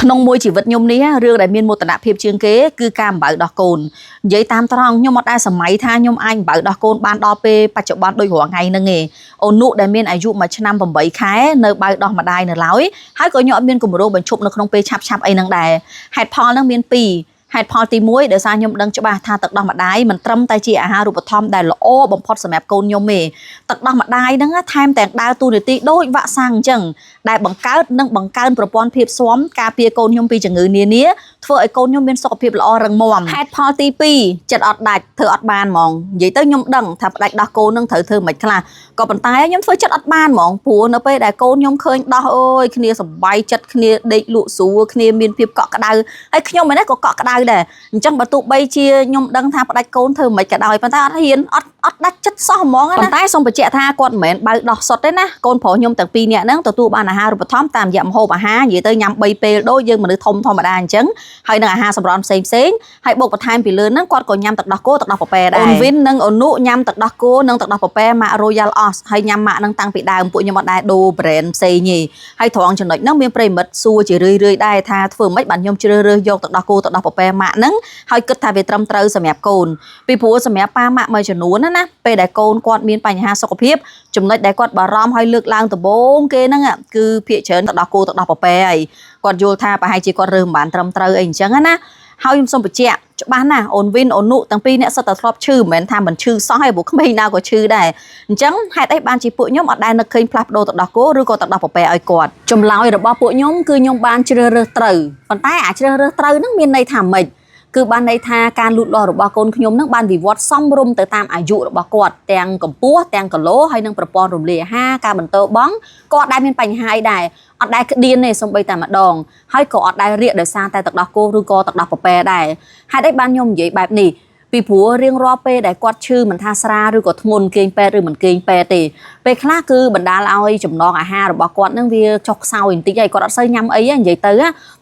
nông môi chỉ vật nhôm ní rương đại miên một tận phim chương kế cứ cam bảo đỏ cồn giấy tam trăng nhôm một ai sầm máy tha nhôm anh bảo đỏ cồn ban đo pe bạch chụp ban đôiหัว ngày nâng nghề ôn nụ đại miên ai dụ mà năm bầm bảy khái nơi bảo đỏ mà đai nở lái hai có nhọ miên cùng một đôi bẩn chụp nó không pe chạp chạp ấy nâng đài hạt pò nâng miên pì hạt pò tì muối để sao nhôm đăng cho bà tha tật đỏ mà đai mình trâm tay chị ha rụp thom đài lỗ bầm phật sầm mẹp cồn nhôm mề tật đỏ mà đai nâng tham tẹn đai tu để ti đôi vạ sang chừng đại bằng cá nâng bằng cáประปอนភាពស្វមការពារកូនខ្ញុំពីជំងឺនានាធ្វើឲ្យកូនខ្ញុំមានសុខភាពល្អរឹងមាំហេតុផលទី2ចិត្តអត់ដាច់ធ្វើអត់បានហ្មងនិយាយទៅខ្ញុំដឹងថាផ្ដាច់ដោះកូននឹងត្រូវធ្វើមិនខ្លះក៏ប៉ុន្តែខ្ញុំធ្វើចិត្តអត់បានហ្មងព្រោះនៅពេលដែលកូនខ្ញុំឃើញដោះអើយគ្នាសប្បាយចិត្តគ្នាដេកលក់ស្រួលគ្នាមានភាពកក់ក្ដៅហើយខ្ញុំឯនេះក៏កក់ក្ដៅដែរអញ្ចឹងបើទោះបីជាខ្ញុំដឹងថាផ្ដាច់កូនធ្វើមិនក៏ដោយប៉ុន្តែអត់ហ៊ានអត់ដាច់ចិត្តសោះហ្មងប៉ុន្តែសូមបញ្ជាក់ថាគាត់មិនមែនបើដោះសុតទេណាកូនប្រុសខ្ញុំទាំងពីរនាក់ហ្នឹងទទួលបានអាហាររូបត្ថម្ភតាមរយៈម្ហូបអាហារនិយាយទៅញ៉ាំ3ពេលដូចយើងមនុស្សធំធម្មតាអញ្ចឹងហើយនឹងអាហារសម្រន់ផ្សេងហើយបូកបន្ថែមពីលើហ្នឹងគាត់ក៏ញ៉ាំទឹកដោះគោទឹកដោះពពែដែរអូនវិននិងអូនុញ៉ាំទឹកដោះគោនិងទឹកដោះពពែម៉ាក់ Royal Os ហើយញ៉ាំម៉ាក់ហ្នឹងតាំងពីដើមពួកខ្ញុំអត់ដែរដូរ brand ផ្សេងទេហើយត្រង់ចំណុចហ្នឹងមានប្រិមិត្តសួរជារឿយៗដែរថាធ្វើម៉េចបានខ្ញុំជ្រើសរើសយកទឹកដោះគោទឹកដោះពពែម៉ាក់ហ្នឹងហើយគិតថាវាត្រឹមត្រូវសម្រាប់កូនពីព្រោះសម្រាប់ប៉ាម៉ាក់មួយចំនួនណាពេលដែលកូនគាត់មានបញ្ហាសុខភាពចំណុចដែលគាត់បារម្ភហើយលើកឡើងដំបូងគេហ្នឹងគឺភាគច្រើនទឹកដោះគោទឹកដោះពពែហើយគាត់យល់ថាប្រហែលជាគាត់រើសមិនបានត្រឹមត្រូវអីអញ្ចឹងណាហើយខ្ញុំសូមបញ្ជាក់ច្បាស់ណាស់អូនវិនអូនុទាំងពីរអ្នកសិតតែធ្លាប់ឈឺមិនមែនថាមិនឈឺសោះឯព្រោះក្មេងណាក៏ឈឺដែរអញ្ចឹងហេតុអីបានជាពួកខ្ញុំអត់ដែលនឹកឃើញផ្លាស់ប្ដូរទឹកដោះគោឬក៏ទឹកដោះពពែឲ្យគាត់ចម្លើយរបស់ពួកខ្ញុំគឺខ្ញុំបានជ្រើសរើសត្រូវប៉ុន្តែអាជ្រើសរើសត្រូវហ្នឹងមានន័យថាម៉េចគឺបានន័យថាការលូតលាស់របស់កូនខ្ញុំនឹងបានវិវត្តសមរម្យទៅតាមអាយុរបស់គាត់ទាំងកម្ពស់ទាំងគីឡូហើយនឹងប្រព័ន្ធរំលាយអាហារការបន្តបង់ក៏អត់ដែលមានបញ្ហាអីដែរអត់ដែលក្តៀនទេសូម្បីតែម្ដងហើយក៏អត់ដែលរាកដោយសារតែទឹកដោះគោឬក៏ទឹកដោះពពែដែរហេតុអីបានខ្ញុំនិយាយបែបនេះពីព្រោះរៀងរាល់ពេលដែលគាត់ឈឺមិនថាស្រាឬក៏ធ្ងន់គេងពេទ្យឬមិនគេងពេទ្យទេពេលខ្លះគឺបណ្ដាលឲ្យចំណងអាហាររបស់គាត់នឹងវាចុះខ្សោយបន្តិចហើយគាត់អត់សូវញ៉ាំអីនិយាយទ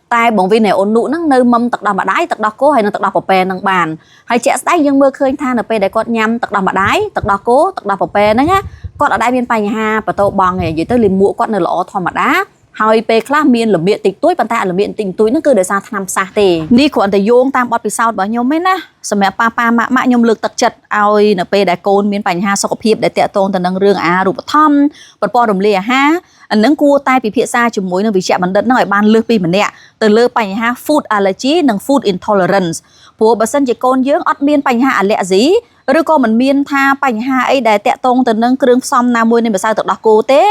ៅតែបងវិនអូនុហ្នឹងនៅមុំទឹកដោះម្ដាយទឹកដោះគោហើយនិងទឹកដោះពពែនឹងបានហើយជាក់ស្ដែងយើងមើលឃើញថានៅពេលដែលគាត់ញ៉ាំទឹកដោះម្ដាយទឹកដោះគោទឹកដោះពពែហ្នឹងគាត់អត់ដែលមានបញ្ហាបន្ទោបង់ទេនិយាយទៅលាមកគាត់នៅល្អធម្មតាហើយពេលខ្លះមានលំមាកតិចតួចប៉ុន្តែលំមាកតិចតួចហ្នឹងគឺដោយសារថ្នាំផ្សះទេនេះគ្រាន់តែយោងតាមបទពិសោធន៍របស់ខ្ញុំឯណាសម្រាប់ប៉ាម៉ាក់ខ្ញុំលើកទឹកចិត្តឲ្យនៅពេលដែលកូនមានបញ្ហាសុខភាពដែលតាក់ទងទៅនឹងរឿងអាហារូបត្ថម្ភប្រព័ន្ធរំលាយអាហារអានឹងគួរតែពិភាក្សាជាមួយនឹងវិជ្ជបណ្ឌិតហ្នឹងឲ្យបានលើសពីម្នាក់ទៅលើបញ្ហា food allergy និង food intolerance ព្រោះបើសិនជាកូនយើងអត់មានបញ្ហាអាឡែស៊ីឬក៏មិនមានថាបញ្ហាអីដែលតាក់ទងទៅនឹងគ្រឿងផ្សំណាមួយនៃម្សៅទឹកដោះគោទេ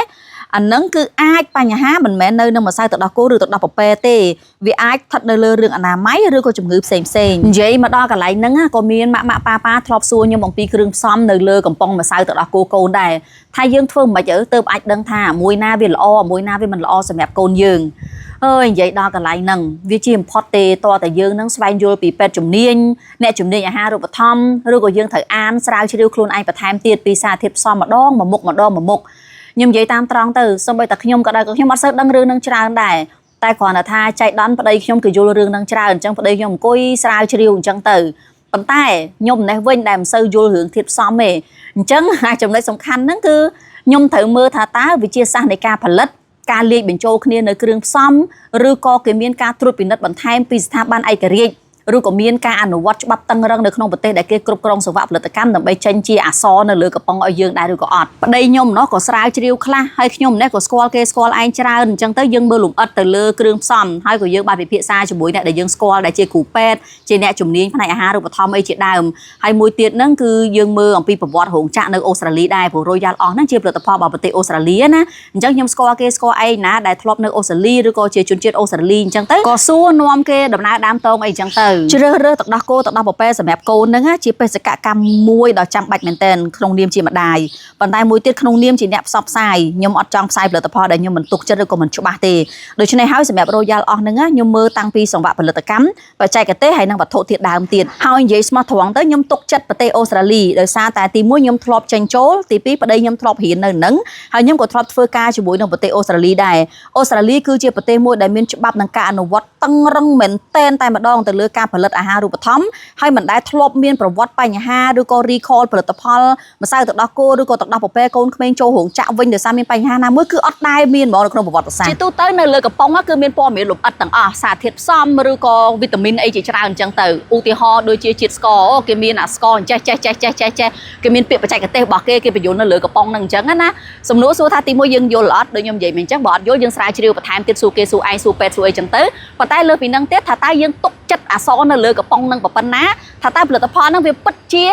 អានឹងគឺអាចបញ្ហាមិនមែននៅនឹងម្សៅទឹកដោះគោឬទឹកដោះពពែទេវាអាចស្ថិតនៅលើរឿងអនាម័យឬក៏ជំងឺផ្សេងនិយាយមកដល់កន្លែងហ្នឹងក៏មានម៉ាក់ប៉ាធ្លាប់សួរខ្ញុំអំពីគ្រឿងផ្សំនៅលើកំប៉ុងម្សៅទឹកដោះគោកូនដែរថាយើងធ្វើមិនទៅអាចដឹងថាមួយណាវាល្អមួយណាវាមិនល្អសម្រាប់កូនយើងហើយនិយាយដល់កន្លែងហ្នឹងវាជាបំផុតទេតើតែយើងនឹងស្វែងយល់ពីពេទ្យជំនាញអ្នកជំនាញអាហារូបត្ថម្ភឬក៏យើងត្រូវអានស្រាវជ្រាវខ្លួនឯងបន្ថែមទៀតពីសារធាតុផ្សំម្ដងមួយមុខខ្ញុំនិយាយតាមត្រង់ទៅសូម្បីតែខ្ញុំក៏ដោយក៏ខ្ញុំអត់សូវដឹងរឿងនឹងច្រើនដែរតែគ្រាន់តែថាចៃដន្យប្តីខ្ញុំគឺយល់រឿងនឹងច្រើនអញ្ចឹងប្តីខ្ញុំអង្គុយស្រាវជ្រាវអញ្ចឹងទៅប៉ុន្តែខ្ញុំនេះវិញដែលមិនសូវយល់រឿងធាតុផ្សំទេអញ្ចឹងចំណុចសំខាន់ហ្នឹងគឺខ្ញុំត្រូវមើលថាតើវិទ្យាសាស្ត្រនៃការផលិតការលាយបញ្ចូលគ្នានៅគ្រឿងផ្សំឬក៏គេមានការត្រួតពិនិត្យបន្ថែមពីស្ថាប័នឯករាជ្យឬក៏មានការអនុវត្តច្បាប់តឹងរឹងនៅក្នុងប្រទេសដែលគេគ្រប់គ្រងសង្វាក់ផលិតកម្មដើម្បីចេញជាអក្សរនៅលើកំប៉ុងឲ្យយើងដែរឬក៏អត់ប្តីខ្ញុំក៏ស្រាវជ្រាវខ្លះហើយខ្ញុំនេះក៏ស្គាល់គេស្គាល់ឯងច្រើនអញ្ចឹងទៅយើងមើលលម្អិតទៅលើគ្រឿងផ្សំហើយក៏យើងបានពិភាក្សាជាមួយអ្នកដែលយើងស្គាល់ដែលជាគ្រូពេទ្យជាអ្នកជំនាញផ្នែកអាហារូបត្ថម្ភអីជាដើមហើយមួយទៀតហ្នឹងគឺយើងមើលអំពីប្រវត្តិរោងចក្រនៅអូស្ត្រាលីដែរព្រោះ Royal Os ហ្នឹងជាផលិតផលរបស់ប្រទេសអូស្ត្រាលីណាអញ្ចឹងខ្ញុំស្គាល់គេស្គាល់ឯងណាដែលធ្លាប់នៅអូស្ត្រាលីឬក៏ជាជនជាតិអូស្ត្រាលីអញ្ចឹងទៅក៏សួរនាំគេដំណើរដើមតងអីអញ្ចឹងទៅជ្រើសរើសទឹកដោះគោទឹកដោះពពែសម្រាប់កូនហ្នឹងជាបេសកកម្មមួយដ៏ចាំបាច់មែនទែនក្នុងនាមជាម្ដាយប៉ុន្តែមួយទៀតក្នុងនាមជាអ្នកផ្សព្វផ្សាយខ្ញុំអត់ចង់ផ្សាយផលិតផលដែលខ្ញុំមិនទុកចិត្តឬក៏មិនច្បាស់ទេដូច្នេះហើយសម្រាប់ Royal Os ហ្នឹងខ្ញុំមើលតាំងពីសង្វាក់ផលិតកម្មបច្ចេកទេសហើយនិងវត្ថុធាតុដើមទៀតហើយនិយាយស្មោះត្រង់ទៅខ្ញុំទុកចិត្តប្រទេសអូស្ត្រាលីដោយសារតែទី1ខ្ញុំធ្លាប់ចេញចូលទី2ប្តីខ្ញុំធ្លាប់រៀននៅនឹងហើយខ្ញុំក៏ធ្លាប់ធ្វើការជាមួយនឹងប្រទេសអូស្ត្រាលីដែរអូស្ត្រាលីគឺជាប្រទេសមួយដែលមានច្បាប់និងការអនុវត្តតឹងរឹងមែនតែម្ដងទៅលើការ ការផលិតអាហារូបត្ថម្ភហើយមិនដែលធ្លាប់មានប្រវត្តិបញ្ហាឬក៏ recall ផលិតផលម្សៅទឹកដោះគោឬក៏ទឹកដោះពពែកូនក្មេងចូលរោងចក្រវិញដោយសារមានបញ្ហាណាមួយគឺអត់ដែលមានហ្មងនៅក្នុងប្រវត្តិសាស្ត្រជាទូទៅនៅលើកំប៉ុងគឺមានព័ត៌មានលម្អិតទាំងអស់សារធាតុផ្សំឬក៏វីតាមីនអីជាច្រើនអញ្ចឹងទៅឧទាហរណ៍ដូចជាជាតិស្ករគេមានអាស្ករចេះគេមានពាក្យបច្ចេកទេសរបស់គេបញ្យល់នៅលើកំប៉ុងហ្នឹងអញ្ចឹងណាសំណួរសួរថាទីមួយយើងយល់អត់ដូចខ្ញុំនិយាយមិញអញ្ចឹងបើអត់យល់យើងស្រាវជ្រាវបន្ថែមទៀតសួរគេសួរឯងសួរពេទ្យសួរអីអញ្ចឹងទៅប៉ុន្តែលើពីហ្នឹងទៀតថាតើយើងទុកចិត្តអសរនៅលើកំប៉ុងហ្នឹងប៉ុណ្ណាថាតើផលិតផលហ្នឹងវាពិតជា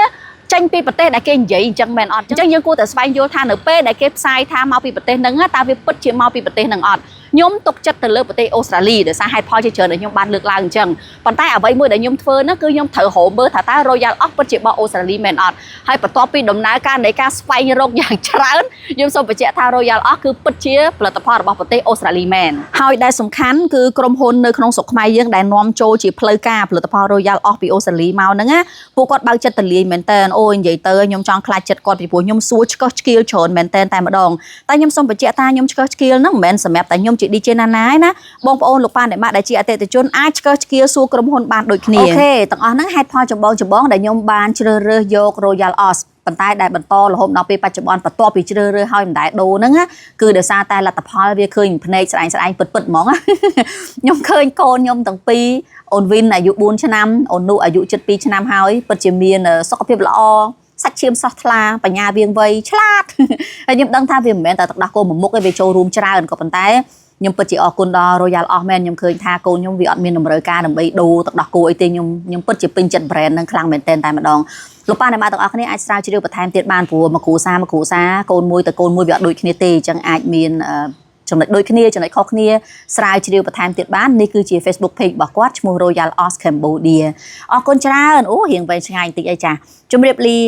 ចេញពីប្រទេសដែលគេនិយាយអញ្ចឹងមែនអត់អញ្ចឹងយើងគួរតែស្វែងយល់ថានៅពេលដែលគេផ្សាយថាមកពីប្រទេសហ្នឹងតើវាពិតជាមកពីប្រទេសហ្នឹងអត់ខ្ញុំទុកចិត្តទៅលើប្រទេសអូស្ត្រាលីដោយសារហេតុផលជាច្រើនដែលខ្ញុំបានលើកឡើងអញ្ចឹងប៉ុន្តែអ្វីមួយដែលខ្ញុំធ្វើនោះគឺខ្ញុំត្រូវរកមើលថាតើ Royal Oak ពិតជារបស់អូស្ត្រាលីមែនអត់ហើយបន្ទាប់ពីដំណើរការនៃការស្វែងរកយ៉ាងច្រើនខ្ញុំសូមបញ្ជាក់ថា Royal Oak គឺពិតជាផលិតផលរបស់ប្រទេសអូស្ត្រាលីមែនហើយដែលសំខាន់គឺក្រុមហ៊ុននៅក្នុងស្រុកខ្មែរយើងដែលនាំចូលជាផ្លូវការផលិតផល Royal Oak ពីអូស្ត្រាលីមកហ្នឹងណាពួកគាត់បើកចិត្តទលាយមែនតើអូនិយាយទៅខ្ញុំចង់ខ្លាចចិត្តគាត់ពីព្រោះខ្ញុំសួរឆ្កឹះឆ្កៀលច្រើនមែនតើតែម្ដងតែខ្ញុំសូមបញ្ជាក់ថាខ្ញុំឆ្កឹះឆ្កៀលហ្នឹងមិនមែនសម្រាប់តែខ្ញុំជា DJ ណាណាណាបងប្អូនលោកប៉ាអ្នកម៉ាក់ដែលជាអតិថិជនអាចឆ្កឹះឆ្កៀលសួរក្រុមហ៊ុនបានដូចគ្នាអូខេទាំងអស់ហ្នឹងហេតុផលចម្បងដែលខ្ញុំបានជ្រើសរើសយក Royal Oak ប៉ុន្តែដែលបន្តរហូតដល់ពេលបច្ចុប្បន្នបន្ទាប់ពីជ្រើសរើសហើយមិនដែលដូរហ្នឹងគឺដោយសារតែលទ្ធផលវាឃើញភ្នែកស្ដែងពិតហ្មងខ្ញុំឃើញកូនខ្ញុំទាំងពីរអូនវិនអាយុ4ឆ្នាំអូននូអាយុ7 ឆ្នាំហើយពិតជាមានសុខភាពល្អសាច់ឈាមស្រស់ថ្លាបញ្ញាវាងវៃឆ្លាតហើយខ្ញុំដឹងថាវាមិនមែនតែទឹកដោះគោមួយមុខទេវាចូលរួមច្រើនក៏ប៉ុន្តែខ្ញុំពិតជាអរគុណដល់ Royal Oak មែនខ្ញុំឃើញថាកូនខ្ញុំវាអត់មានតម្រូវការដើម្បីដូរទឹកដោះគោអីទេខ្ញុំពិតជាពេញចិត្ត brand ហ្នឹងខ្លាំងមែនតែម្ដងលោកប៉ាអ្នកម៉ាក់ទាំងអស់គ្នាអាចស្រាវជ្រាវបន្ថែមទៀតបានព្រោះមួយគ្រួសារកូនមួយទៅកូនមួយវាអត់ដូចគ្នាទេអញ្ចឹងអាចមានចំណុចដូចគ្នាចំណុចខុសគ្នាស្រាវជ្រាវបន្ថែមទៀតបាននេះគឺជា Facebook page របស់គាត់ឈ្មោះ Royal Oak Cambodia អរគុណច្រើនអូរៀងវែងឆ្ងាយបន្តិចអីចាជម្រាបលា